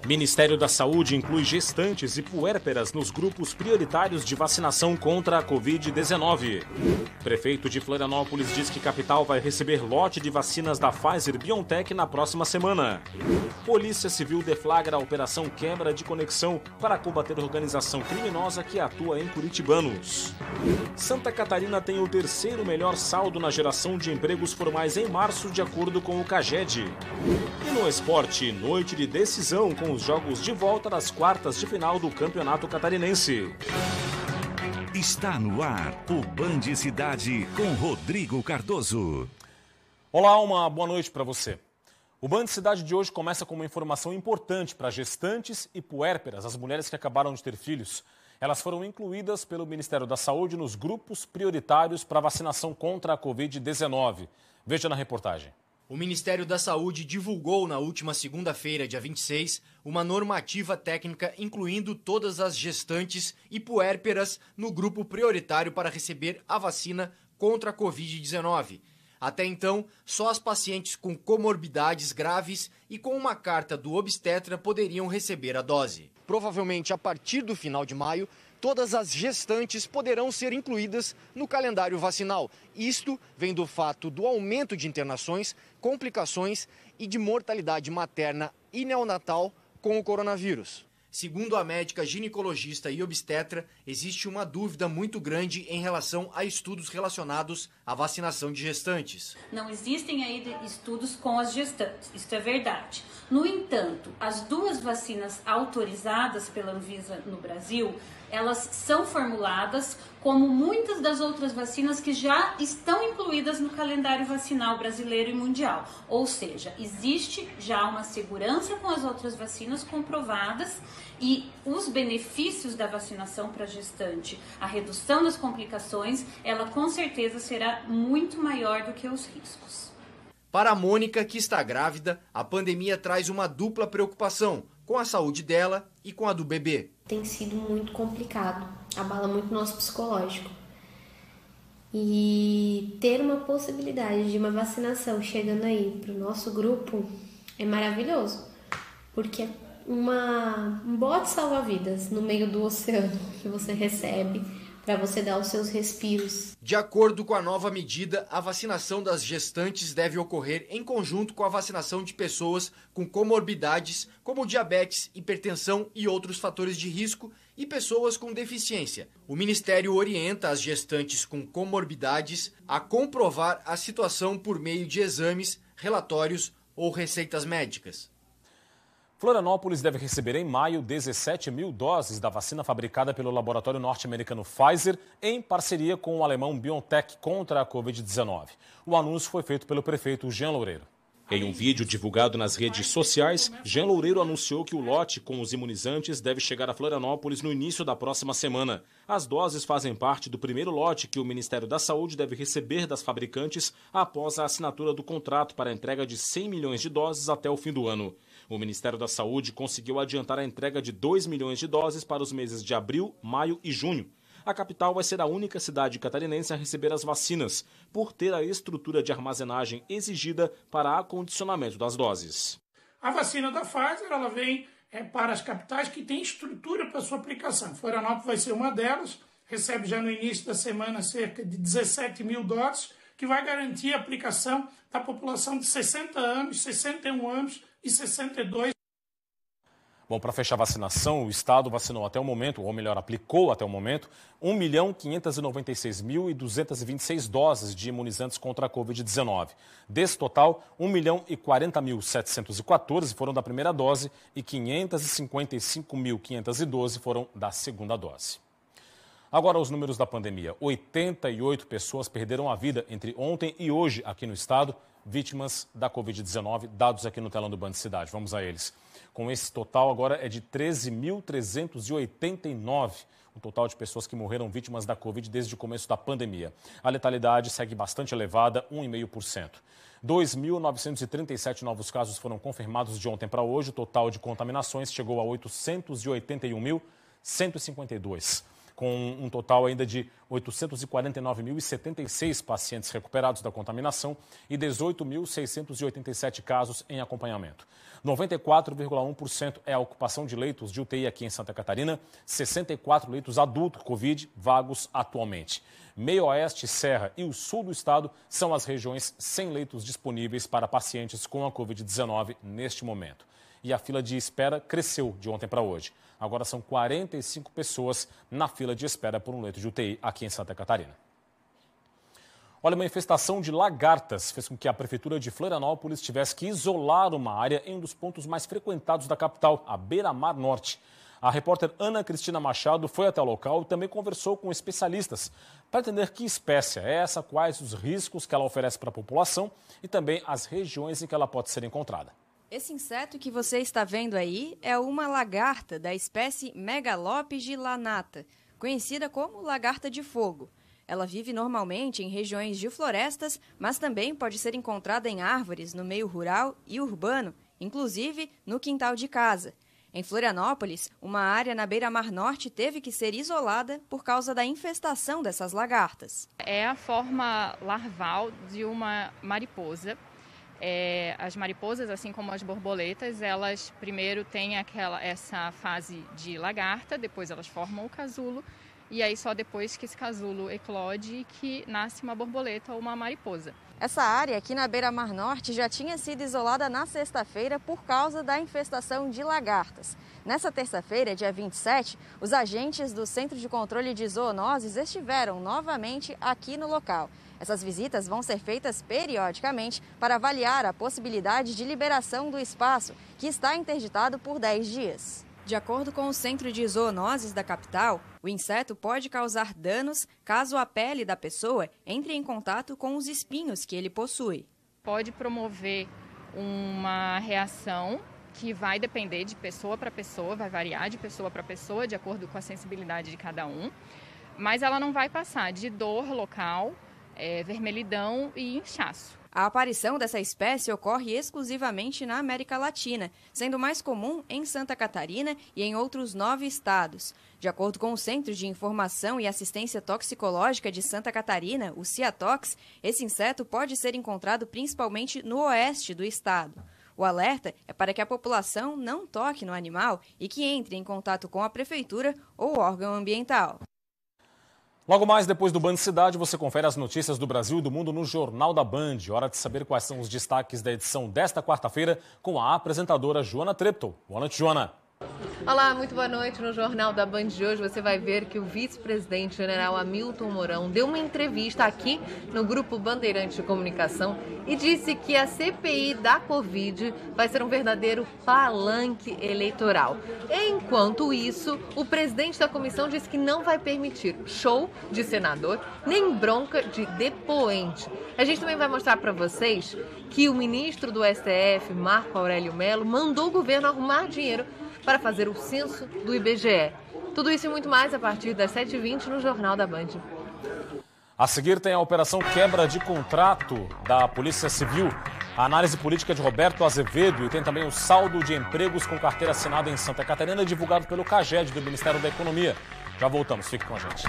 Ministério da Saúde inclui gestantes e puérperas nos grupos prioritários de vacinação contra a Covid-19. Prefeito de Florianópolis diz que capital vai receber lote de vacinas da Pfizer-BioNTech na próxima semana. Polícia Civil deflagra a operação quebra de conexão para combater a organização criminosa que atua em curitibanos. Santa Catarina tem o terceiro melhor saldo na geração de empregos formais em março, de acordo com o CAGED. E no esporte, noite de decisão com os jogos de volta das quartas de final do Campeonato Catarinense. Está no ar o Band Cidade com Rodrigo Cardoso. Olá, uma boa noite para você. O Band Cidade de hoje começa com uma informação importante para gestantes e puérperas, as mulheres que acabaram de ter filhos. Elas foram incluídas pelo Ministério da Saúde nos grupos prioritários para vacinação contra a Covid-19. Veja na reportagem. O Ministério da Saúde divulgou na última segunda-feira, dia 26, uma normativa técnica incluindo todas as gestantes e puérperas no grupo prioritário para receber a vacina contra a Covid-19. Até então, só as pacientes com comorbidades graves e com uma carta do obstetra poderiam receber a dose. Provavelmente a partir do final de maio, todas as gestantes poderão ser incluídas no calendário vacinal. Isto vem do fato do aumento de internações, complicações e de mortalidade materna e neonatal com o coronavírus. Segundo a médica ginecologista e obstetra, existe uma dúvida muito grande em relação a estudos relacionados à vacinação de gestantes. Não existem ainda estudos com as gestantes, isso é verdade. No entanto, as duas vacinas autorizadas pela Anvisa no Brasil, elas são formuladas como muitas das outras vacinas que já estão incluídas no calendário vacinal brasileiro e mundial. Ou seja, existe já uma segurança com as outras vacinas comprovadas e os benefícios da vacinação para gestante, a redução das complicações, ela com certeza será muito maior do que os riscos. Para a Mônica, que está grávida, a pandemia traz uma dupla preocupação com a saúde dela e com a do bebê. Tem sido muito complicado, abala muito o nosso psicológico. E ter uma possibilidade de uma vacinação chegando aí para o nosso grupo é maravilhoso, porque é um bote salva-vidas no meio do oceano que você recebe para você dar os seus respiros. De acordo com a nova medida, a vacinação das gestantes deve ocorrer em conjunto com a vacinação de pessoas com comorbidades, como diabetes, hipertensão e outros fatores de risco, e pessoas com deficiência. O Ministério orienta as gestantes com comorbidades a comprovar a situação por meio de exames, relatórios ou receitas médicas. Florianópolis deve receber em maio 17 mil doses da vacina fabricada pelo laboratório norte-americano Pfizer em parceria com o alemão BioNTech contra a Covid-19. O anúncio foi feito pelo prefeito Jean Loureiro. Em um vídeo divulgado nas redes sociais, Jean Loureiro anunciou que o lote com os imunizantes deve chegar a Florianópolis no início da próxima semana. As doses fazem parte do primeiro lote que o Ministério da Saúde deve receber das fabricantes após a assinatura do contrato para a entrega de 100 milhões de doses até o fim do ano. O Ministério da Saúde conseguiu adiantar a entrega de 2 milhões de doses para os meses de abril, maio e junho. A capital vai ser a única cidade catarinense a receber as vacinas, por ter a estrutura de armazenagem exigida para acondicionamento das doses. A vacina da Pfizer ela vem para as capitais que têm estrutura para sua aplicação. Florianópolis vai ser uma delas, recebe já no início da semana cerca de 17 mil doses, que vai garantir a aplicação da população de 60 anos, 61 anos e 62. Bom, para fechar a vacinação, o Estado vacinou até o momento, ou melhor, aplicou até o momento, 1.596.226 doses de imunizantes contra a Covid-19. Desse total, 1.040.714 foram da primeira dose e 555.512 foram da segunda dose. Agora os números da pandemia. 88 pessoas perderam a vida entre ontem e hoje aqui no estado, vítimas da Covid-19, dados aqui no telão do Band Cidade. Vamos a eles. Com esse total agora é de 13.389, o total de pessoas que morreram vítimas da Covid desde o começo da pandemia. A letalidade segue bastante elevada, 1,5%. 2.937 novos casos foram confirmados de ontem para hoje. O total de contaminações chegou a 881.152. com um total ainda de 849.076 pacientes recuperados da contaminação e 18.687 casos em acompanhamento. 94,1% é a ocupação de leitos de UTI aqui em Santa Catarina, 64 leitos adulto Covid vagos atualmente. Meio Oeste, Serra e o sul do estado são as regiões sem leitos disponíveis para pacientes com a Covid-19 neste momento. E a fila de espera cresceu de ontem para hoje. Agora são 45 pessoas na fila de espera por um leito de UTI aqui em Santa Catarina. Olha, uma infestação de lagartas fez com que a Prefeitura de Florianópolis tivesse que isolar uma área em um dos pontos mais frequentados da capital, a Beira-Mar Norte. A repórter Ana Cristina Machado foi até o local e também conversou com especialistas para entender que espécie é essa, quais os riscos que ela oferece para a população e também as regiões em que ela pode ser encontrada. Esse inseto que você está vendo aí é uma lagarta da espécie Megalopyge lanata, conhecida como lagarta de fogo. Ela vive normalmente em regiões de florestas, mas também pode ser encontrada em árvores no meio rural e urbano, inclusive no quintal de casa. Em Florianópolis, uma área na Beira-Mar Norte teve que ser isolada por causa da infestação dessas lagartas. É a forma larval de uma mariposa. As mariposas, assim como as borboletas, elas primeiro têm essa fase de lagarta, depois elas formam o casulo, e aí só depois que esse casulo eclode que nasce uma borboleta ou uma mariposa. Essa área aqui na Beira-Mar Norte já tinha sido isolada na sexta-feira por causa da infestação de lagartas. Nessa terça-feira, dia 27, os agentes do Centro de Controle de Zoonoses estiveram novamente aqui no local. Essas visitas vão ser feitas periodicamente para avaliar a possibilidade de liberação do espaço, que está interditado por 10 dias. De acordo com o Centro de Zoonoses da capital, o inseto pode causar danos caso a pele da pessoa entre em contato com os espinhos que ele possui. Pode promover uma reação que vai depender de pessoa para pessoa, vai variar de pessoa para pessoa, de acordo com a sensibilidade de cada um, mas ela não vai passar de dor local, vermelhidão e inchaço. A aparição dessa espécie ocorre exclusivamente na América Latina, sendo mais comum em Santa Catarina e em outros 9 estados. De acordo com o Centro de Informação e Assistência Toxicológica de Santa Catarina, o CIATOX, esse inseto pode ser encontrado principalmente no oeste do estado. O alerta é para que a população não toque no animal e que entre em contato com a prefeitura ou órgão ambiental. Logo mais, depois do Band Cidade, você confere as notícias do Brasil e do mundo no Jornal da Band. Hora de saber quais são os destaques da edição desta quarta-feira com a apresentadora Joana Treptow. Boa noite, Joana. Olá, muito boa noite. No Jornal da Band de hoje você vai ver que o vice-presidente general Hamilton Mourão deu uma entrevista aqui no Grupo Bandeirantes de Comunicação e disse que a CPI da Covid vai ser um verdadeiro palanque eleitoral. Enquanto isso, o presidente da comissão disse que não vai permitir show de senador nem bronca de depoente. A gente também vai mostrar para vocês que o ministro do STF, Marco Aurélio Mello, mandou o governo arrumar dinheiro para fazer o censo do IBGE. Tudo isso e muito mais a partir das 7h20 no Jornal da Band. A seguir tem a Operação Quebra de Contrato da Polícia Civil, a análise política de Roberto Azevedo e tem também o saldo de empregos com carteira assinada em Santa Catarina, divulgado pelo CAGED do Ministério da Economia. Já voltamos, fique com a gente.